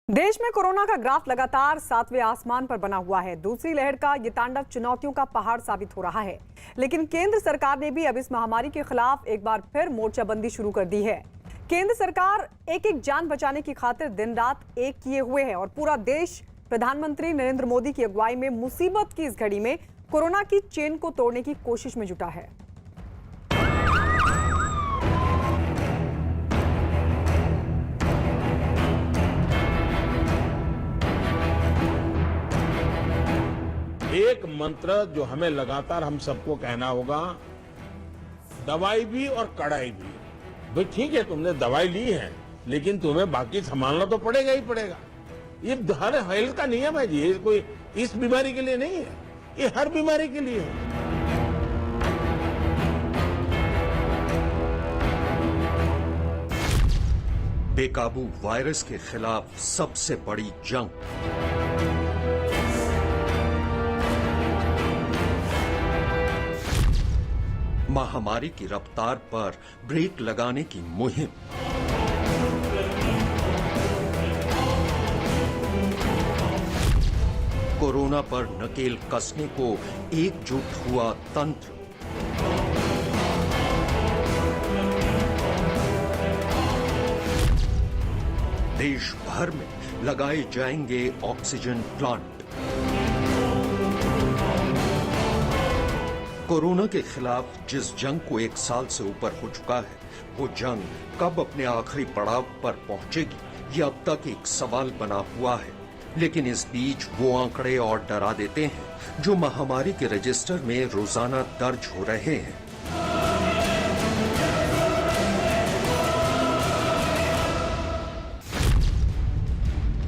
देश में कोरोना का ग्राफ लगातार 7वें आसमान पर बना हुआ है। दूसरी लहर का ये तांडव चुनौतियों का पहाड़ साबित हो रहा है, लेकिन केंद्र सरकार ने भी अब इस महामारी के खिलाफ एक बार फिर मोर्चाबंदी शुरू कर दी है। केंद्र सरकार एक एक जान बचाने की खातिर दिन रात एक किए हुए है और पूरा देश प्रधानमंत्री नरेंद्र मोदी की अगुवाई में मुसीबत की इस घड़ी में कोरोना की चेन को तोड़ने की कोशिश में जुटा है। एक मंत्र जो हमें लगातार हम सबको कहना होगा, दवाई भी और कड़ाई भी। भाई ठीक है, तुमने दवाई ली है, लेकिन तुम्हें बाकी संभालना तो पड़ेगा ही पड़ेगा। ये हर हेल्थ का नियम है जी, ये कोई इस बीमारी के लिए नहीं है, ये हर बीमारी के लिए है। बेकाबू वायरस के खिलाफ सबसे बड़ी जंग। महामारी की रफ्तार पर ब्रेक लगाने की मुहिम। कोरोना पर नकेल कसने को एकजुट हुआ तंत्र। देश भर में लगाए जाएंगे ऑक्सीजन प्लांट। कोरोना के खिलाफ जिस जंग को 1 साल से ऊपर हो चुका है, वो जंग कब अपने आखिरी पड़ाव पर पहुंचेगी, ये अब तक एक सवाल बना हुआ है। लेकिन इस बीच वो आंकड़े और डरा देते हैं जो महामारी के रजिस्टर में रोजाना दर्ज हो रहे हैं।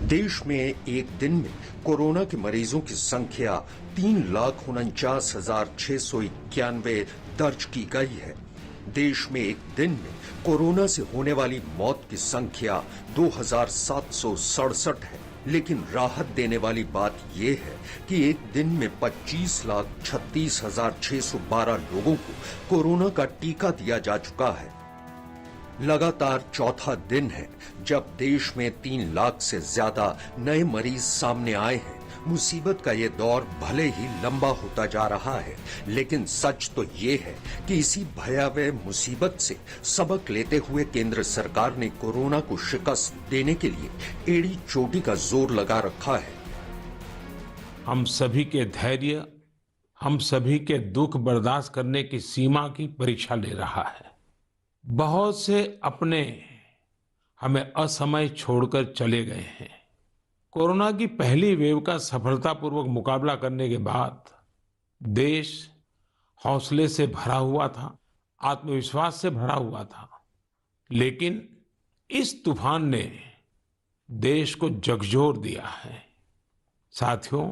देश में एक दिन में कोरोना के मरीजों की संख्या 3,49,691 दर्ज की गई है। देश में एक दिन में कोरोना से होने वाली मौत की संख्या 2,767 है। लेकिन राहत देने वाली बात यह है कि एक दिन में 25,36,612 लोगों को कोरोना का टीका दिया जा चुका है। लगातार चौथा दिन है जब देश में 3 लाख से ज्यादा नए मरीज सामने आए हैं। मुसीबत का ये दौर भले ही लंबा होता जा रहा है, लेकिन सच तो ये है कि इसी भयावह मुसीबत से सबक लेते हुए केंद्र सरकार ने कोरोना को शिकस्त देने के लिए एड़ी चोटी का जोर लगा रखा है। हम सभी के धैर्य, हम सभी के दुख बर्दाश्त करने की सीमा की परीक्षा ले रहा है। बहुत से अपने हमें असमय छोड़कर चले गए हैं। कोरोना की पहली वेव का सफलतापूर्वक मुकाबला करने के बाद देश हौसले से भरा हुआ था, आत्मविश्वास से भरा हुआ था। लेकिन इस तूफान ने देश को झकझोर दिया है। साथियों,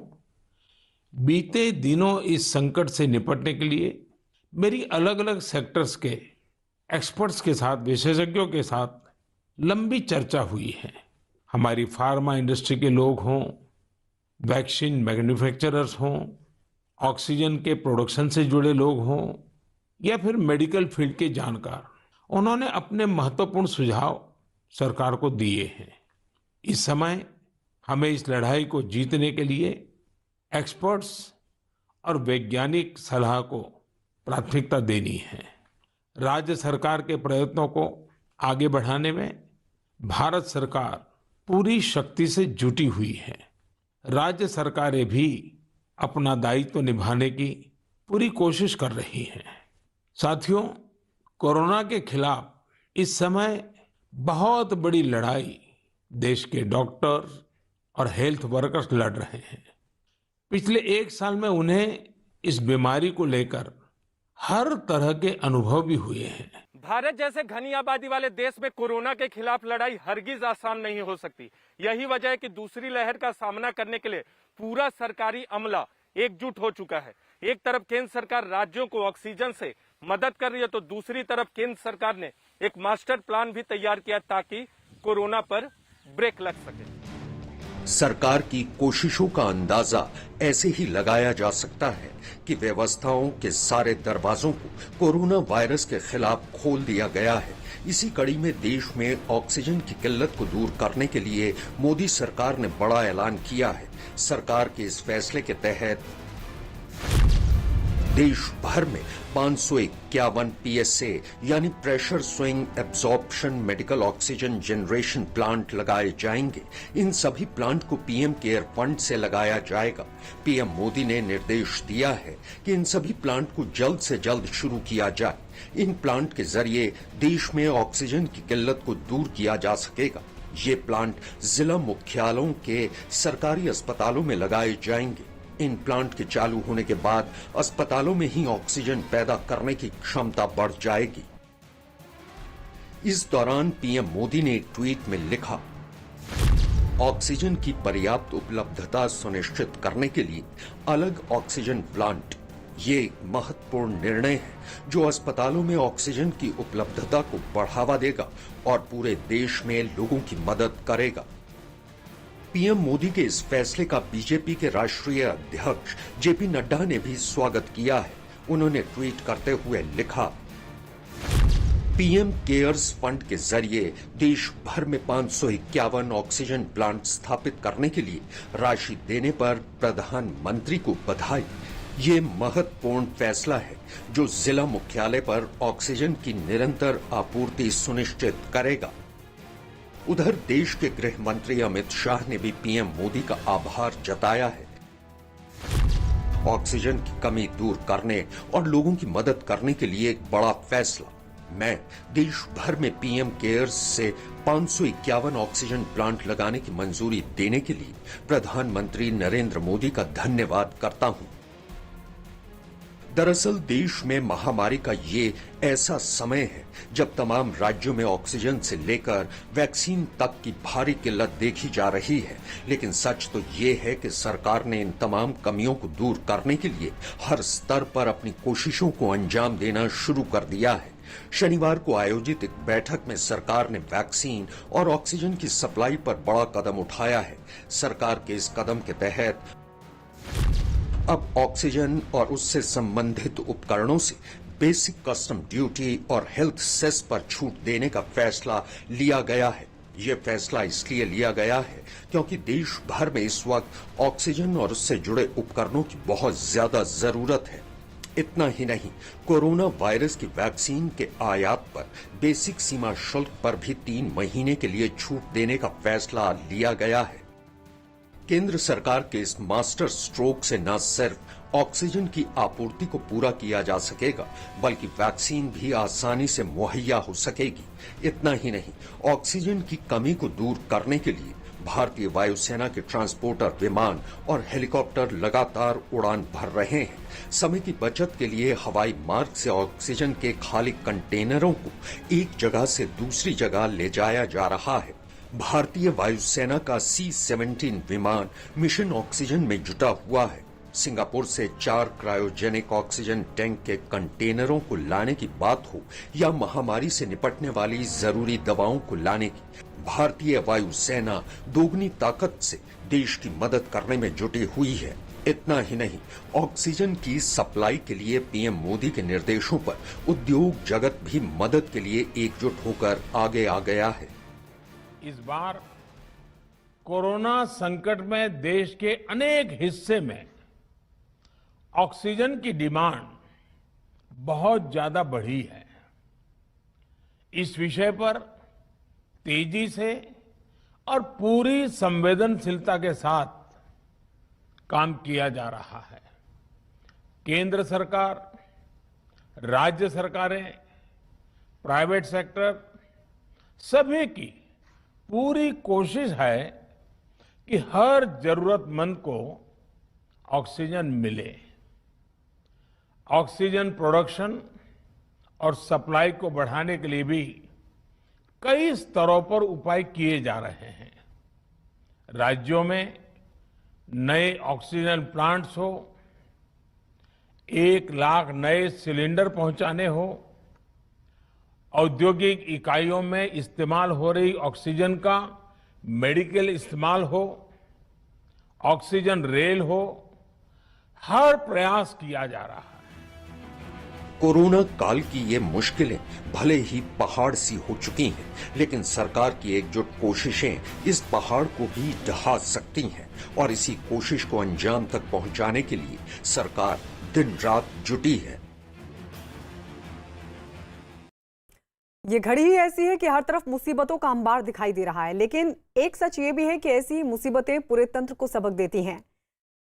बीते दिनों इस संकट से निपटने के लिए मेरी अलग अलग सेक्टर्स के एक्सपर्ट्स के साथ, विशेषज्ञों के साथ लंबी चर्चा हुई है। हमारी फार्मा इंडस्ट्री के लोग हों, वैक्सीन मैन्युफैक्चरर्स हों, ऑक्सीजन के प्रोडक्शन से जुड़े लोग हों या फिर मेडिकल फील्ड के जानकार, उन्होंने अपने महत्वपूर्ण सुझाव सरकार को दिए हैं। इस समय हमें इस लड़ाई को जीतने के लिए एक्सपर्ट्स और वैज्ञानिक सलाह को प्राथमिकता देनी है। राज्य सरकार के प्रयत्नों को आगे बढ़ाने में भारत सरकार पूरी शक्ति से जुटी हुई है। राज्य सरकारें भी अपना दायित्व निभाने की पूरी कोशिश कर रही हैं। साथियों, कोरोना के खिलाफ इस समय बहुत बड़ी लड़ाई देश के डॉक्टर और हेल्थ वर्कर्स लड़ रहे हैं। पिछले 1 साल में उन्हें इस बीमारी को लेकर हर तरह के अनुभव भी हुए हैं। भारत जैसे घनी आबादी वाले देश में कोरोना के खिलाफ लड़ाई हरगिज आसान नहीं हो सकती। यही वजह है कि दूसरी लहर का सामना करने के लिए पूरा सरकारी अमला एकजुट हो चुका है। एक तरफ केंद्र सरकार राज्यों को ऑक्सीजन से मदद कर रही है, तो दूसरी तरफ केंद्र सरकार ने एक मास्टर प्लान भी तैयार किया ताकि कोरोना पर ब्रेक लग सके। सरकार की कोशिशों का अंदाजा ऐसे ही लगाया जा सकता है कि व्यवस्थाओं के सारे दरवाजों को कोरोना वायरस के खिलाफ खोल दिया गया है। इसी कड़ी में देश में ऑक्सीजन की किल्लत को दूर करने के लिए मोदी सरकार ने बड़ा ऐलान किया है। सरकार के इस फैसले के तहत देश भर में 551 पीएसए यानी pressure swing absorption medical oxygen generation plant लगाए जाएंगे। इन सभी प्लांट को पीएम केयर फंड से लगाया जाएगा। पीएम मोदी ने निर्देश दिया है कि इन सभी प्लांट को जल्द से जल्द शुरू किया जाए। इन प्लांट के जरिए देश में ऑक्सीजन की किल्लत को दूर किया जा सकेगा। ये प्लांट जिला मुख्यालयों के सरकारी अस्पतालों में लगाए जाएंगे। इन प्लांट के चालू होने के बाद अस्पतालों में ही ऑक्सीजन पैदा करने की क्षमता बढ़ जाएगी। इस दौरान पीएम मोदी ने एक ट्वीट में लिखा, ऑक्सीजन की पर्याप्त उपलब्धता सुनिश्चित करने के लिए अलग ऑक्सीजन प्लांट, ये एक महत्वपूर्ण निर्णय है जो अस्पतालों में ऑक्सीजन की उपलब्धता को बढ़ावा देगा और पूरे देश में लोगों की मदद करेगा। पीएम मोदी के इस फैसले का बीजेपी के राष्ट्रीय अध्यक्ष जेपी नड्डा ने भी स्वागत किया है। उन्होंने ट्वीट करते हुए लिखा, पीएम केयर्स फंड के जरिए देश भर में 551 ऑक्सीजन प्लांट स्थापित करने के लिए राशि देने पर प्रधानमंत्री को बधाई। ये महत्वपूर्ण फैसला है जो जिला मुख्यालय पर ऑक्सीजन की निरंतर आपूर्ति सुनिश्चित करेगा। उधर देश के गृह मंत्री अमित शाह ने भी पीएम मोदी का आभार जताया है। ऑक्सीजन की कमी दूर करने और लोगों की मदद करने के लिए एक बड़ा फैसला। मैं देश भर में पीएम केयर्स से 551 ऑक्सीजन प्लांट लगाने की मंजूरी देने के लिए प्रधानमंत्री नरेंद्र मोदी का धन्यवाद करता हूं। दरअसल देश में महामारी का ये ऐसा समय है जब तमाम राज्यों में ऑक्सीजन से लेकर वैक्सीन तक की भारी किल्लत देखी जा रही है। लेकिन सच तो ये है कि सरकार ने इन तमाम कमियों को दूर करने के लिए हर स्तर पर अपनी कोशिशों को अंजाम देना शुरू कर दिया है। शनिवार को आयोजित एक बैठक में सरकार ने वैक्सीन और ऑक्सीजन की सप्लाई पर बड़ा कदम उठाया है। सरकार के इस कदम के तहत अब ऑक्सीजन और उससे संबंधित उपकरणों से बेसिक कस्टम ड्यूटी और हेल्थ सेस पर छूट देने का फैसला लिया गया है। यह फैसला इसलिए लिया गया है क्योंकि देश भर में इस वक्त ऑक्सीजन और उससे जुड़े उपकरणों की बहुत ज्यादा जरूरत है। इतना ही नहीं, कोरोना वायरस की वैक्सीन के आयात पर बेसिक सीमा शुल्क पर भी 3 महीने के लिए छूट देने का फैसला लिया गया है। केंद्र सरकार के इस मास्टर स्ट्रोक से न सिर्फ ऑक्सीजन की आपूर्ति को पूरा किया जा सकेगा बल्कि वैक्सीन भी आसानी से मुहैया हो सकेगी। इतना ही नहीं, ऑक्सीजन की कमी को दूर करने के लिए भारतीय वायुसेना के ट्रांसपोर्टर विमान और हेलीकॉप्टर लगातार उड़ान भर रहे हैं। समय की बचत के लिए हवाई मार्ग से ऑक्सीजन के खाली कंटेनरों को एक जगह से दूसरी जगह ले जाया जा रहा है। भारतीय वायुसेना का C-17 विमान मिशन ऑक्सीजन में जुटा हुआ है। सिंगापुर से 4 क्रायोजेनिक ऑक्सीजन टैंक के कंटेनरों को लाने की बात हो या महामारी से निपटने वाली जरूरी दवाओं को लाने की, भारतीय वायुसेना दोगुनी ताकत से देश की मदद करने में जुटी हुई है। इतना ही नहीं, ऑक्सीजन की सप्लाई के लिए पीएम मोदी के निर्देशों पर उद्योग जगत भी मदद के लिए एकजुट होकर आगे आ गया है। इस बार कोरोना संकट में देश के अनेक हिस्से में ऑक्सीजन की डिमांड बहुत ज्यादा बढ़ी है। इस विषय पर तेजी से और पूरी संवेदनशीलता के साथ काम किया जा रहा है। केंद्र सरकार, राज्य सरकारें, प्राइवेट सेक्टर सभी की पूरी कोशिश है कि हर जरूरतमंद को ऑक्सीजन मिले। ऑक्सीजन प्रोडक्शन और सप्लाई को बढ़ाने के लिए भी कई स्तरों पर उपाय किए जा रहे हैं। राज्यों में नए ऑक्सीजन प्लांट्स हो, 1 लाख नए सिलेंडर पहुंचाने हो, औद्योगिक इकाइयों में इस्तेमाल हो रही ऑक्सीजन का मेडिकल इस्तेमाल हो, ऑक्सीजन रेल हो, हर प्रयास किया जा रहा है। कोरोना काल की ये मुश्किलें भले ही पहाड़ सी हो चुकी हैं, लेकिन सरकार की एकजुट कोशिशें इस पहाड़ को भी ढहा सकती हैं और इसी कोशिश को अंजाम तक पहुंचाने के लिए सरकार दिन रात जुटी है। ये घड़ी ही ऐसी है कि हर तरफ मुसीबतों का अंबार दिखाई दे रहा है, लेकिन एक सच ये भी है कि ऐसी मुसीबतें पूरे तंत्र को सबक देती हैं।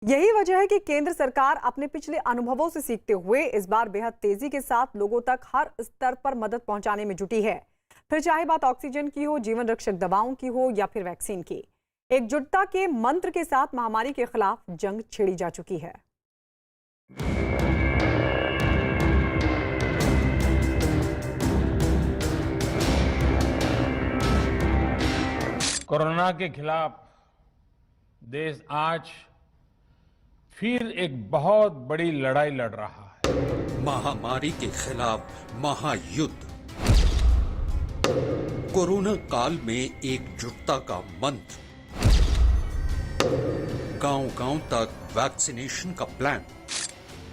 यही वजह है कि केंद्र सरकार अपने पिछले अनुभवों से सीखते हुए इस बार बेहद तेजी के साथ लोगों तक हर स्तर पर मदद पहुंचाने में जुटी है। फिर चाहे बात ऑक्सीजन की हो, जीवन रक्षक दवाओं की हो या फिर वैक्सीन की, एकजुटता के मंत्र के साथ महामारी के खिलाफ जंग छेड़ी जा चुकी है। कोरोना के खिलाफ देश आज फिर एक बहुत बड़ी लड़ाई लड़ रहा है। महामारी के खिलाफ महायुद्ध। कोरोना काल में एकजुटता का मंत्र, गांव-गांव तक वैक्सीनेशन का प्लान।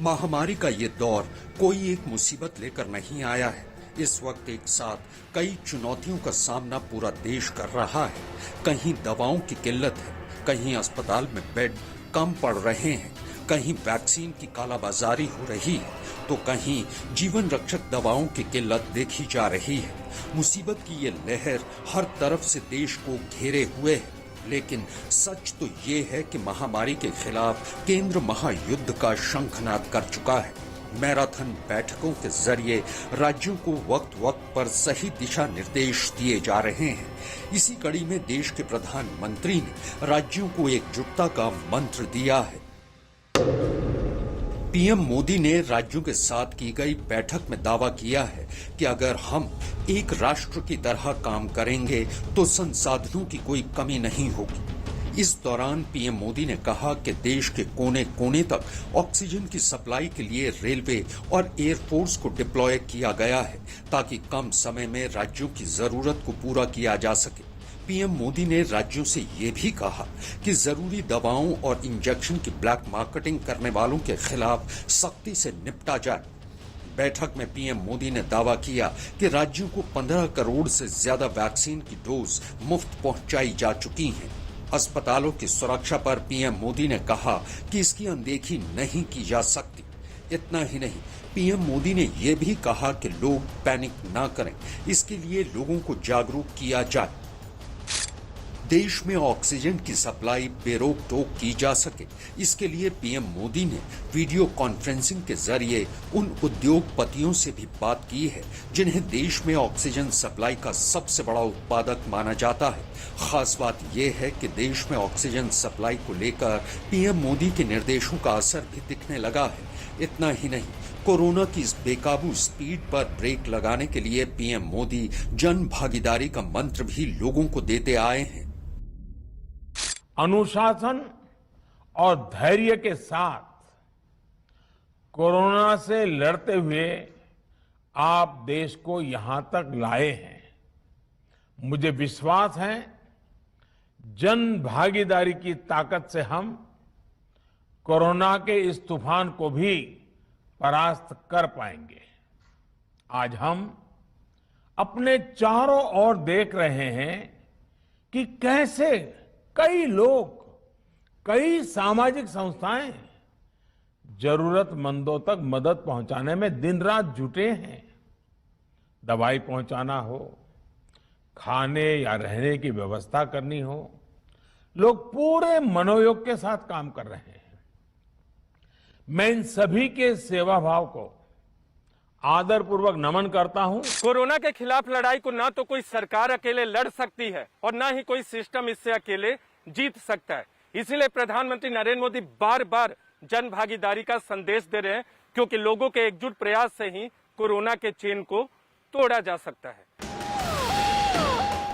महामारी का ये दौर कोई एक मुसीबत लेकर नहीं आया है। इस वक्त एक साथ कई चुनौतियों का सामना पूरा देश कर रहा है। कहीं दवाओं की किल्लत है, कहीं अस्पताल में बेड कम पड़ रहे हैं, कहीं वैक्सीन की कालाबाजारी हो रही है, तो कहीं जीवन रक्षक दवाओं की किल्लत देखी जा रही है। मुसीबत की ये लहर हर तरफ से देश को घेरे हुए है, लेकिन सच तो ये है कि महामारी के खिलाफ केंद्र महायुद्ध का शंखनाद कर चुका है। मैराथन बैठकों के जरिए राज्यों को वक्त वक्त पर सही दिशा निर्देश दिए जा रहे हैं। इसी कड़ी में देश के प्रधानमंत्री ने राज्यों को एकजुटता का मंत्र दिया है। पीएम मोदी ने राज्यों के साथ की गई बैठक में दावा किया है कि अगर हम एक राष्ट्र की तरह काम करेंगे तो संसाधनों की कोई कमी नहीं होगी। इस दौरान पीएम मोदी ने कहा कि देश के कोने कोने तक ऑक्सीजन की सप्लाई के लिए रेलवे और एयरफोर्स को डिप्लॉय किया गया है, ताकि कम समय में राज्यों की जरूरत को पूरा किया जा सके। पीएम मोदी ने राज्यों से ये भी कहा कि जरूरी दवाओं और इंजेक्शन की ब्लैक मार्केटिंग करने वालों के खिलाफ सख्ती से निपटा जाए। बैठक में पीएम मोदी ने दावा किया कि राज्यों को 15 करोड़ से ज्यादा वैक्सीन की डोज मुफ्त पहुंचाई जा चुकी हैं। अस्पतालों की सुरक्षा पर पीएम मोदी ने कहा कि इसकी अनदेखी नहीं की जा सकती। इतना ही नहीं, पीएम मोदी ने यह भी कहा कि लोग पैनिक ना करें, इसके लिए लोगों को जागरूक किया जाए। देश में ऑक्सीजन की सप्लाई बेरोक टोक की जा सके, इसके लिए पीएम मोदी ने वीडियो कॉन्फ्रेंसिंग के जरिए उन उद्योगपतियों से भी बात की है जिन्हें देश में ऑक्सीजन सप्लाई का सबसे बड़ा उत्पादक माना जाता है। खास बात यह है कि देश में ऑक्सीजन सप्लाई को लेकर पीएम मोदी के निर्देशों का असर भी दिखने लगा है। इतना ही नहीं, कोरोना की इस बेकाबू स्पीड पर ब्रेक लगाने के लिए पीएम मोदी जन भागीदारी का मंत्र भी लोगों को देते आए हैं। अनुशासन और धैर्य के साथ कोरोना से लड़ते हुए आप देश को यहां तक लाए हैं। मुझे विश्वास है जन भागीदारी की ताकत से हम कोरोना के इस तूफान को भी परास्त कर पाएंगे। आज हम अपने चारों ओर देख रहे हैं कि कैसे कई लोग, कई सामाजिक संस्थाएं जरूरतमंदों तक मदद पहुंचाने में दिन रात जुटे हैं। दवाई पहुंचाना हो, खाने या रहने की व्यवस्था करनी हो, लोग पूरे मनोयोग के साथ काम कर रहे हैं। मैं इन सभी के सेवा भाव को आदरपूर्वक नमन करता हूं। कोरोना के खिलाफ लड़ाई को ना तो कोई सरकार अकेले लड़ सकती है और ना ही कोई सिस्टम इससे अकेले जीत सकता है। इसीलिए प्रधानमंत्री नरेंद्र मोदी बार बार जन भागीदारी का संदेश दे रहे हैं, क्योंकि लोगों के एकजुट प्रयास से ही कोरोना के चेन को तोड़ा जा सकता है।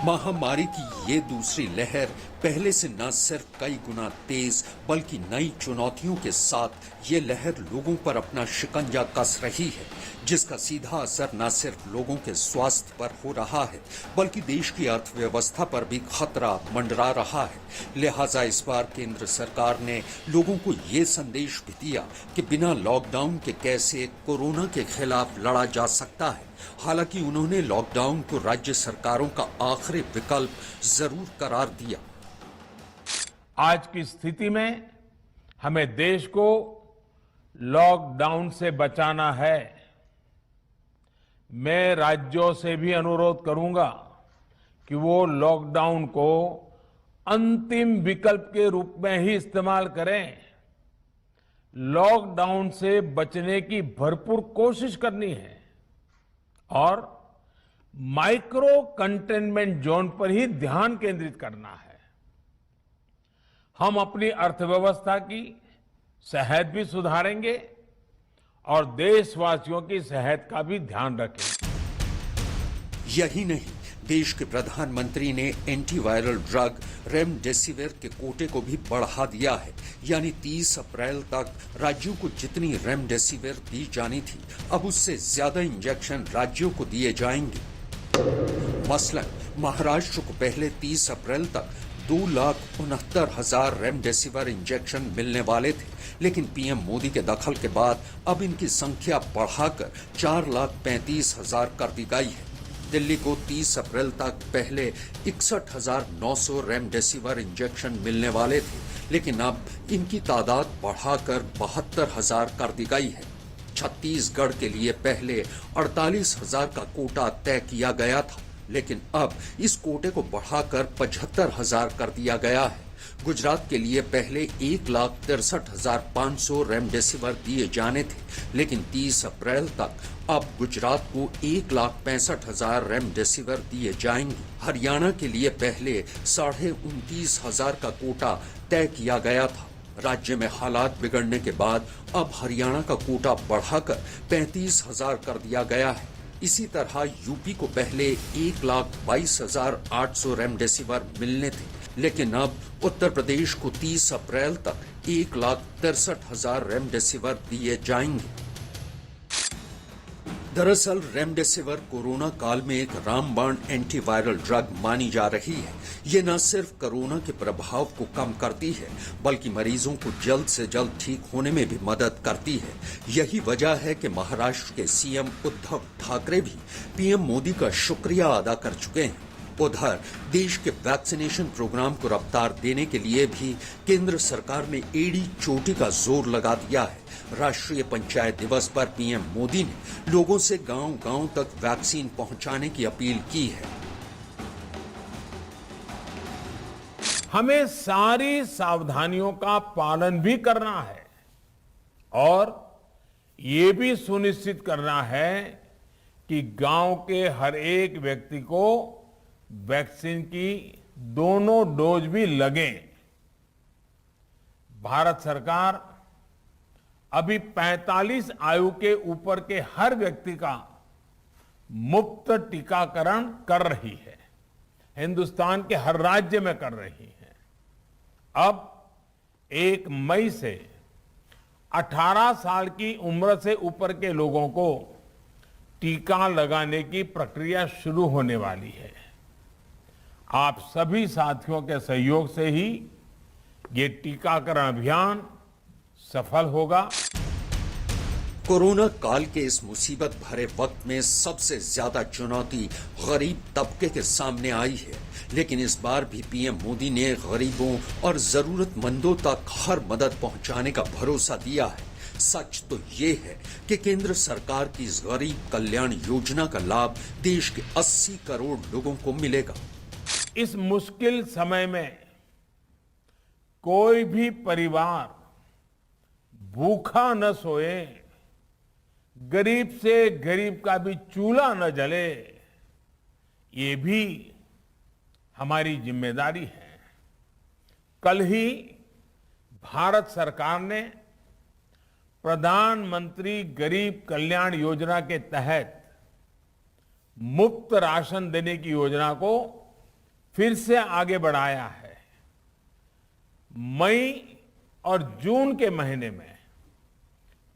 महामारी की ये दूसरी लहर पहले से न सिर्फ कई गुना तेज बल्कि नई चुनौतियों के साथ ये लहर लोगों पर अपना शिकंजा कस रही है। जिसका सीधा असर न सिर्फ लोगों के स्वास्थ्य पर हो रहा है बल्कि देश की अर्थव्यवस्था पर भी खतरा मंडरा रहा है। लिहाजा इस बार केंद्र सरकार ने लोगों को ये संदेश भी दिया कि बिना लॉकडाउन के कैसे कोरोना के खिलाफ लड़ा जा सकता है। हालांकि उन्होंने लॉकडाउन को राज्य सरकारों का आखिरी विकल्प जरूर करार दिया। आज की स्थिति में हमें देश को लॉकडाउन से बचाना है। मैं राज्यों से भी अनुरोध करूंगा कि वो लॉकडाउन को अंतिम विकल्प के रूप में ही इस्तेमाल करें। लॉकडाउन से बचने की भरपूर कोशिश करनी है और माइक्रो कंटेनमेंट जोन पर ही ध्यान केंद्रित करना है। हम अपनी अर्थव्यवस्था की सेहत भी सुधारेंगे और देशवासियों की सेहत का भी ध्यान रखेंगे। यही नहीं, देश के प्रधानमंत्री ने एंटीवायरल ड्रग रेमडेसिविर के कोटे को भी बढ़ा दिया है। यानी 30 अप्रैल तक राज्यों को जितनी रेमडेसिविर दी जानी थी, अब उससे ज्यादा इंजेक्शन राज्यों को दिए जाएंगे। मसलन महाराष्ट्र को पहले 30 अप्रैल तक 2,69,000 रेमडेसिविर इंजेक्शन मिलने वाले थे, लेकिन पीएम मोदी के दखल के बाद अब इनकी संख्या बढ़ाकर 4,35,000 कर दी गई है। दिल्ली को 30 अप्रैल तक पहले 61,900 रेमडेसिविर इंजेक्शन मिलने वाले थे, लेकिन अब इनकी तादाद बढ़ाकर 72,000 कर दी गई है। छत्तीसगढ़ के लिए पहले 48,000 का कोटा तय किया गया था, लेकिन अब इस कोटे को बढ़ाकर 75,000 कर दिया गया है। गुजरात के लिए पहले 1,63,500 रेमडेसिविर दिए जाने थे, लेकिन 30 अप्रैल तक अब गुजरात को 1,65,000 रेमडेसिविर दिए जाएंगे। हरियाणा के लिए पहले 29,500 का कोटा तय किया गया था। राज्य में हालात बिगड़ने के बाद अब हरियाणा का कोटा बढ़ाकर 35,000 कर दिया गया है। इसी तरह यूपी को पहले 1,22,800 रेमडेसिविर मिलने थे, लेकिन अब उत्तर प्रदेश को 30 अप्रैल तक 1,63,000 रेमडेसिविर दिए जाएंगे। दरअसल रेमडेसिविर कोरोना काल में एक रामबाण एंटीवायरल ड्रग मानी जा रही है। ये न सिर्फ कोरोना के प्रभाव को कम करती है, बल्कि मरीजों को जल्द से जल्द ठीक होने में भी मदद करती है। यही वजह है कि महाराष्ट्र के सीएम उद्धव ठाकरे भी पीएम मोदी का शुक्रिया अदा कर चुके हैं। उधर देश के वैक्सीनेशन प्रोग्राम को रफ्तार देने के लिए भी केंद्र सरकार ने एड़ी चोटी का जोर लगा दिया है। राष्ट्रीय पंचायत दिवस पर पीएम मोदी ने लोगों से गांव-गांव तक वैक्सीन पहुंचाने की अपील की है। हमें सारी सावधानियों का पालन भी करना है और ये भी सुनिश्चित करना है कि गांव के हर एक व्यक्ति को वैक्सीन की दोनों डोज भी लगें। भारत सरकार अभी 45 आयु के ऊपर के हर व्यक्ति का मुफ्त टीकाकरण कर रही है। हिंदुस्तान के हर राज्य में कर रही है। अब 1 मई से 18 साल की उम्र से ऊपर के लोगों को टीका लगाने की प्रक्रिया शुरू होने वाली है। आप सभी साथियों के सहयोग से ही ये टीकाकरण अभियान सफल होगा। कोरोना काल के इस मुसीबत भरे वक्त में सबसे ज्यादा चुनौती गरीब तबके के सामने आई है, लेकिन इस बार भी पीएम मोदी ने गरीबों और जरूरतमंदों तक हर मदद पहुंचाने का भरोसा दिया है। सच तो ये है कि केंद्र सरकार की इस गरीब कल्याण योजना का लाभ देश के 80 करोड़ लोगों को मिलेगा। इस मुश्किल समय में कोई भी परिवार भूखा न सोए, गरीब से गरीब का भी चूल्हा न जले, ये भी हमारी जिम्मेदारी है। कल ही भारत सरकार ने प्रधानमंत्री गरीब कल्याण योजना के तहत मुफ्त राशन देने की योजना को फिर से आगे बढ़ाया है। मई और जून के महीने में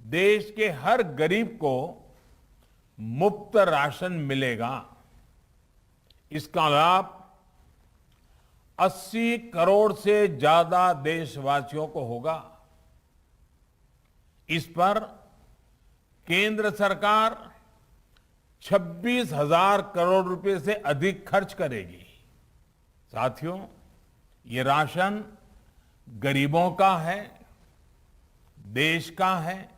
देश के हर गरीब को मुफ्त राशन मिलेगा। इसका लाभ 80 करोड़ से ज्यादा देशवासियों को होगा। इस पर केंद्र सरकार 26,000 करोड़ रुपए से अधिक खर्च करेगी। साथियों, ये राशन गरीबों का है, देश का है।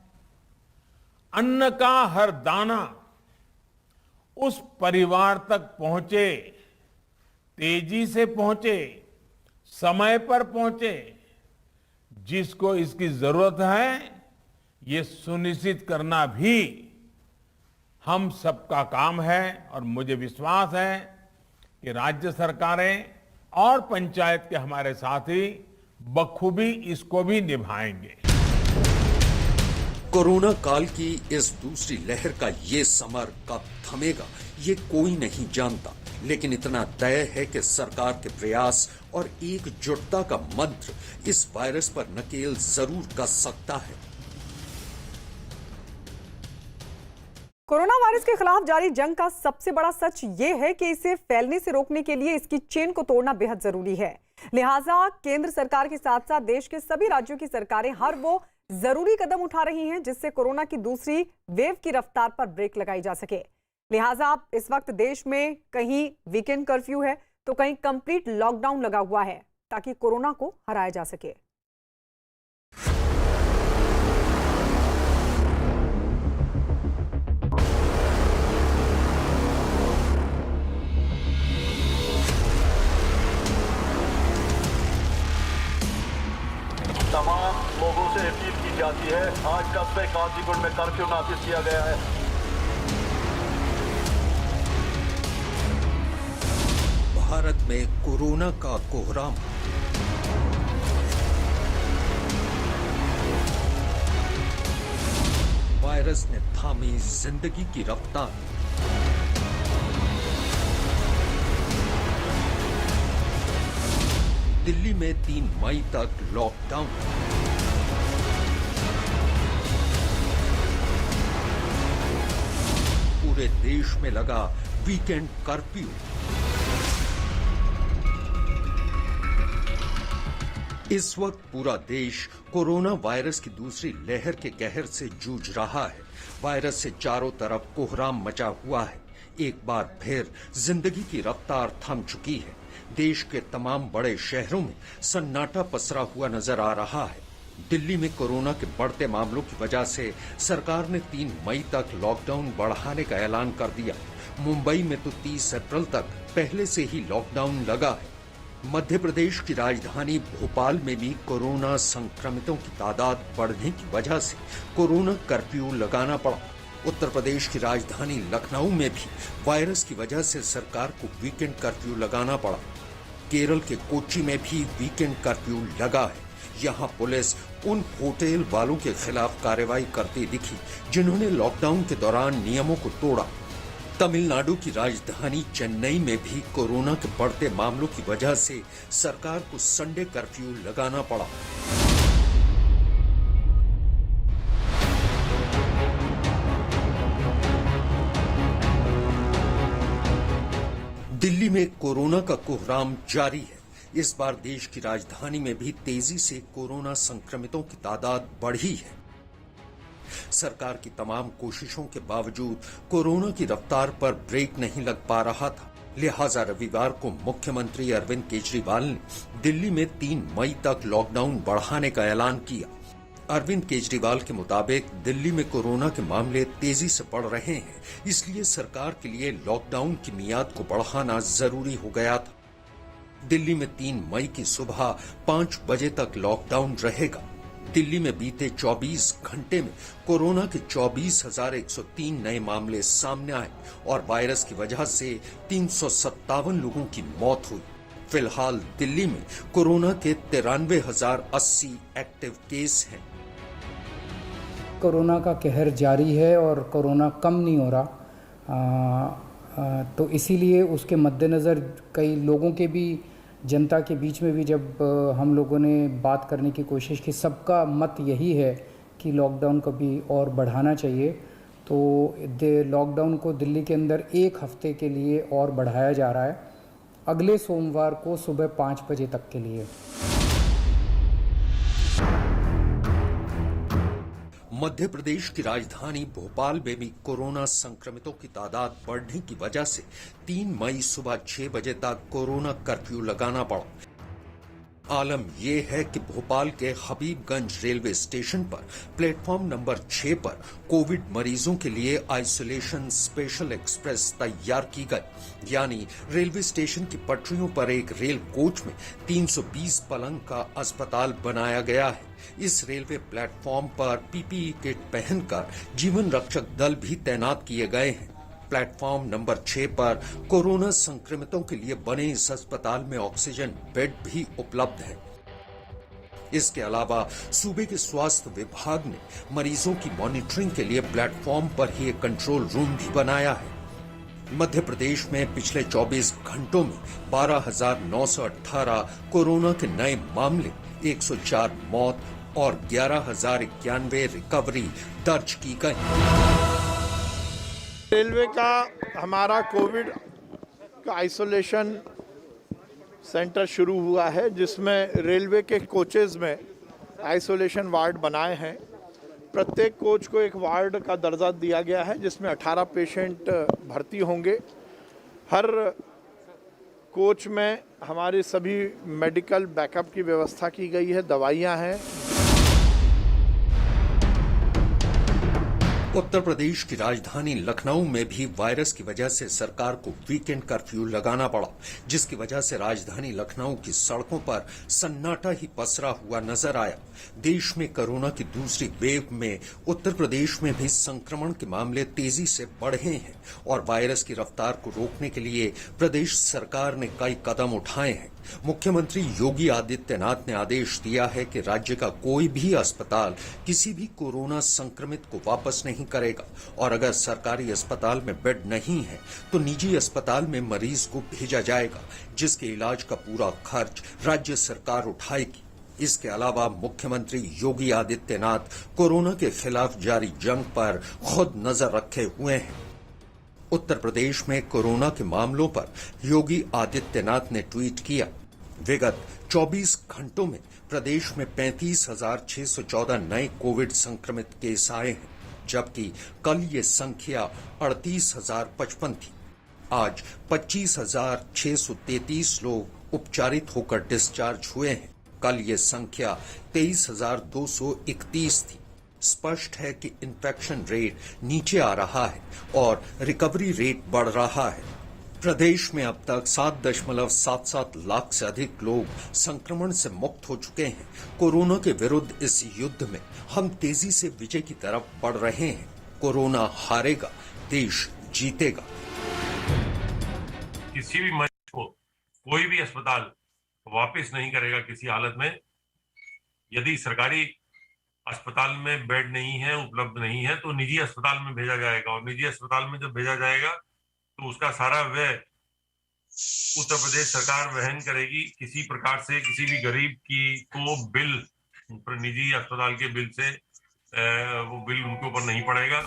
अन्न का हर दाना उस परिवार तक पहुंचे, तेजी से पहुंचे, समय पर पहुंचे, जिसको इसकी जरूरत है, ये सुनिश्चित करना भी हम सबका काम है। और मुझे विश्वास है कि राज्य सरकारें और पंचायत के हमारे साथी बखूबी इसको भी निभाएंगे। कोरोना काल की इस दूसरी लहर का ये समर कब थमेगा, ये कोई नहीं जानता, लेकिन इतना तय है कि सरकार के प्रयास और एकजुटता का मंत्र इस वायरस पर नकेल जरूर कस सकता है। कोरोना वायरस के खिलाफ जारी जंग का सबसे बड़ा सच ये है कि इसे फैलने से रोकने के लिए इसकी चेन को तोड़ना बेहद जरूरी है। लिहाजा केंद्र सरकार के साथ साथ देश के सभी राज्यों की सरकारें हर वो जरूरी कदम उठा रही हैं जिससे कोरोना की दूसरी वेव की रफ्तार पर ब्रेक लगाई जा सके। लिहाजा इस वक्त देश में कहीं वीकेंड कर्फ्यू है तो कहीं कंप्लीट लॉकडाउन लगा हुआ है ताकि कोरोना को हराया जा सके। तमाम लोगों से अपील की जाती है, आज कस्बे काजीगुंड में कर्फ्यू नाफिज किया गया है। भारत में कोरोना का कोहराम। वायरस ने थामी जिंदगी की रफ्तार। दिल्ली में 3 मई तक लॉकडाउन। पूरे देश में लगा वीकेंड कर्फ्यू। इस वक्त पूरा देश कोरोना वायरस की दूसरी लहर के कहर से जूझ रहा है। वायरस से चारों तरफ कोहराम मचा हुआ है। एक बार फिर जिंदगी की रफ्तार थम चुकी है। देश के तमाम बड़े शहरों में सन्नाटा पसरा हुआ नजर आ रहा है। दिल्ली में कोरोना के बढ़ते मामलों की वजह से सरकार ने 3 मई तक लॉकडाउन बढ़ाने का ऐलान कर दिया। मुंबई में तो 30 अप्रैल तक पहले से ही लॉकडाउन लगा है। मध्य प्रदेश की राजधानी भोपाल में भी कोरोना संक्रमितों की तादाद बढ़ने की वजह से कोरोना कर्फ्यू लगाना पड़ा। उत्तर प्रदेश की राजधानी लखनऊ में भी वायरस की वजह से सरकार को वीकेंड कर्फ्यू लगाना पड़ा। केरल के कोच्चि में भी वीकेंड कर्फ्यू लगा है। यहाँ पुलिस उन होटल वालों के खिलाफ कार्रवाई करती दिखी जिन्होंने लॉकडाउन के दौरान नियमों को तोड़ा। तमिलनाडु की राजधानी चेन्नई में भी कोरोना के बढ़ते मामलों की वजह से सरकार को संडे कर्फ्यू लगाना पड़ा। दिल्ली में कोरोना का कोहराम जारी है। इस बार देश की राजधानी में भी तेजी से कोरोना संक्रमितों की तादाद बढ़ी है। सरकार की तमाम कोशिशों के बावजूद कोरोना की रफ्तार पर ब्रेक नहीं लग पा रहा था। लिहाजा रविवार को मुख्यमंत्री अरविंद केजरीवाल ने दिल्ली में 3 मई तक लॉकडाउन बढ़ाने का ऐलान किया। अरविंद केजरीवाल के मुताबिक दिल्ली में कोरोना के मामले तेजी से बढ़ रहे हैं, इसलिए सरकार के लिए लॉकडाउन की मियाद को बढ़ाना जरूरी हो गया था। दिल्ली में 3 मई की सुबह 5 बजे तक लॉकडाउन रहेगा। दिल्ली में बीते 24 घंटे में कोरोना के 24,103 नए मामले सामने आए और वायरस की वजह से 357 लोगों की मौत हुई। फिलहाल दिल्ली में कोरोना के 93,080 एक्टिव केस हैं। कोरोना का कहर जारी है और कोरोना कम नहीं हो रहा, तो इसीलिए उसके मद्देनज़र कई लोगों के भी, जनता के बीच में भी जब हम लोगों ने बात करने की कोशिश की, सबका मत यही है कि लॉकडाउन को भी और बढ़ाना चाहिए। तो लॉकडाउन को दिल्ली के अंदर 1 हफ्ते के लिए और बढ़ाया जा रहा है, अगले सोमवार को सुबह 5 बजे तक के लिए। मध्य प्रदेश की राजधानी भोपाल में भी कोरोना संक्रमितों की तादाद बढ़ने की वजह से 3 मई सुबह 6 बजे तक कोरोना कर्फ्यू लगाना पड़ा। आलम यह है कि भोपाल के हबीबगंज रेलवे स्टेशन पर प्लेटफॉर्म नंबर 6 पर कोविड मरीजों के लिए आइसोलेशन स्पेशल एक्सप्रेस तैयार की गई, यानी रेलवे स्टेशन की पटरियों पर एक रेल कोच में 320 पलंग का अस्पताल बनाया गया है। इस रेलवे प्लेटफॉर्म पर पीपीई किट पहनकर जीवन रक्षक दल भी तैनात किए गए हैं। प्लेटफॉर्म नंबर 6 पर कोरोना संक्रमितों के लिए बने इस अस्पताल में ऑक्सीजन बेड भी उपलब्ध है। इसके अलावा सूबे के स्वास्थ्य विभाग ने मरीजों की मॉनिटरिंग के लिए प्लेटफॉर्म पर ही एक कंट्रोल रूम भी बनाया है। मध्य प्रदेश में पिछले 24 घंटों में 12,918 कोरोना के नए मामले, 104 मौत और 11,091 रिकवरी दर्ज की गई। रेलवे का हमारा कोविड का आइसोलेशन सेंटर शुरू हुआ है, जिसमें रेलवे के कोचेज में आइसोलेशन वार्ड बनाए हैं। प्रत्येक कोच को एक वार्ड का दर्जा दिया गया है, जिसमें 18 पेशेंट भर्ती होंगे। हर कोच में हमारे सभी मेडिकल बैकअप की व्यवस्था की गई है, दवाइयाँ हैं। उत्तर प्रदेश की राजधानी लखनऊ में भी वायरस की वजह से सरकार को वीकेंड कर्फ्यू लगाना पड़ा, जिसकी वजह से राजधानी लखनऊ की सड़कों पर सन्नाटा ही पसरा हुआ नजर आया। देश में कोरोना की दूसरी वेव में उत्तर प्रदेश में भी संक्रमण के मामले तेजी से बढ़े हैं और वायरस की रफ्तार को रोकने के लिए प्रदेश सरकार ने कई कदम उठाए हैं। मुख्यमंत्री योगी आदित्यनाथ ने आदेश दिया है कि राज्य का कोई भी अस्पताल किसी भी कोरोना संक्रमित को वापस नहीं करेगा और अगर सरकारी अस्पताल में बेड नहीं है तो निजी अस्पताल में मरीज को भेजा जाएगा, जिसके इलाज का पूरा खर्च राज्य सरकार उठाएगी। इसके अलावा मुख्यमंत्री योगी आदित्यनाथ कोरोना के खिलाफ जारी जंग पर खुद नजर रखे हुए हैं। उत्तर प्रदेश में कोरोना के मामलों पर योगी आदित्यनाथ ने ट्वीट किया, विगत 24 घंटों में प्रदेश में 35,614 नए कोविड संक्रमित केस आए हैं, जबकि कल ये संख्या 38,055 थी। आज 25,633 लोग उपचारित होकर डिस्चार्ज हुए हैं। कल ये संख्या 23,231 थी। स्पष्ट है कि इन्फेक्शन रेट नीचे आ रहा है और रिकवरी रेट बढ़ रहा है। प्रदेश में अब तक 7.77 लाख से अधिक लोग संक्रमण से मुक्त हो चुके हैं। कोरोना के विरुद्ध इस युद्ध में हम तेजी से विजय की तरफ बढ़ रहे हैं। कोरोना हारेगा, देश जीतेगा। किसी भी मरीज को कोई भी अस्पताल वापस नहीं करेगा किसी हालत में। यदि सरकारी अस्पताल में बेड नहीं है, उपलब्ध नहीं है, तो निजी अस्पताल में भेजा जाएगा और निजी अस्पताल में जब भेजा जाएगा तो उसका सारा व्यय उत्तर प्रदेश सरकार वहन करेगी। किसी प्रकार से किसी भी गरीब की को बिल निजी अस्पताल के बिल से वो बिल उनके ऊपर नहीं पड़ेगा।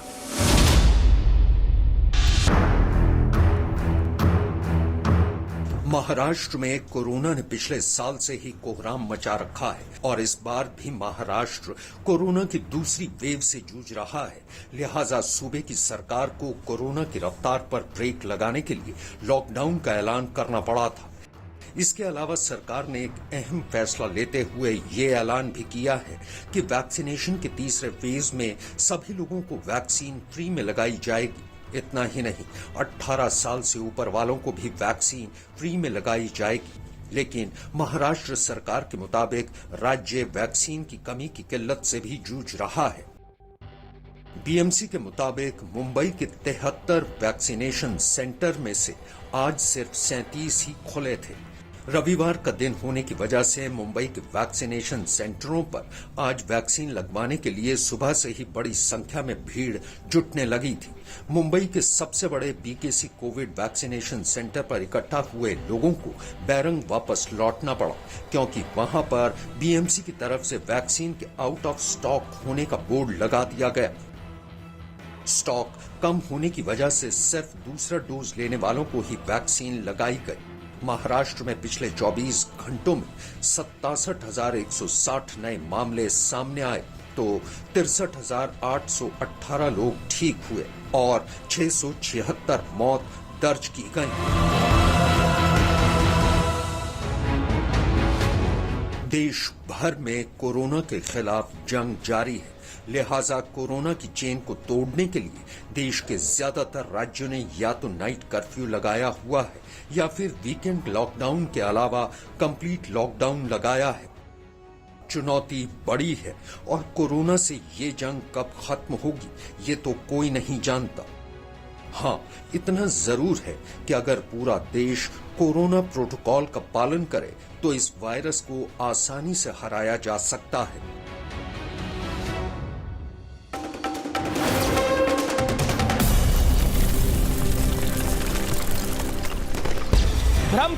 महाराष्ट्र में कोरोना ने पिछले साल से ही कोहराम मचा रखा है और इस बार भी महाराष्ट्र कोरोना की दूसरी वेव से जूझ रहा है। लिहाजा सूबे की सरकार को कोरोना की रफ्तार पर ब्रेक लगाने के लिए लॉकडाउन का ऐलान करना पड़ा था। इसके अलावा सरकार ने एक अहम फैसला लेते हुए ये ऐलान भी किया है कि वैक्सीनेशन के तीसरे फेज में सभी लोगों को वैक्सीन फ्री में लगाई जाएगी। इतना ही नहीं, 18 साल से ऊपर वालों को भी वैक्सीन फ्री में लगाई जाएगी। लेकिन महाराष्ट्र सरकार के मुताबिक राज्य वैक्सीन की कमी की किल्लत से भी जूझ रहा है। बीएमसी के मुताबिक मुंबई के 73 वैक्सीनेशन सेंटर में से आज सिर्फ 37 ही खुले थे। रविवार का दिन होने की वजह से मुंबई के वैक्सीनेशन सेंटरों पर आज वैक्सीन लगवाने के लिए सुबह से ही बड़ी संख्या में भीड़ जुटने लगी थी। मुंबई के सबसे बड़े बीकेसी कोविड वैक्सीनेशन सेंटर पर इकट्ठा हुए लोगों को बैरंग वापस लौटना पड़ा, क्योंकि वहां पर बीएमसी की तरफ से वैक्सीन के आउट ऑफ स्टॉक होने का बोर्ड लगा दिया गया। स्टॉक कम होने की वजह से सिर्फ दूसरा डोज लेने वालों को ही वैक्सीन लगाई गई। महाराष्ट्र में पिछले 24 घंटों में 67,160 नए मामले सामने आए तो 63,818 लोग ठीक हुए और 676 मौत दर्ज की गई। देश भर में कोरोना के खिलाफ जंग जारी है, लिहाजा कोरोना की चेन को तोड़ने के लिए देश के ज्यादातर राज्यों ने या तो नाइट कर्फ्यू लगाया हुआ है या फिर वीकेंड लॉकडाउन के अलावा कंप्लीट लॉकडाउन लगाया है। चुनौती बड़ी है और कोरोना से ये जंग कब खत्म होगी ये तो कोई नहीं जानता। हाँ, इतना जरूर है कि अगर पूरा देश कोरोना प्रोटोकॉल का पालन करे तो इस वायरस को आसानी से हराया जा सकता है। भ्रम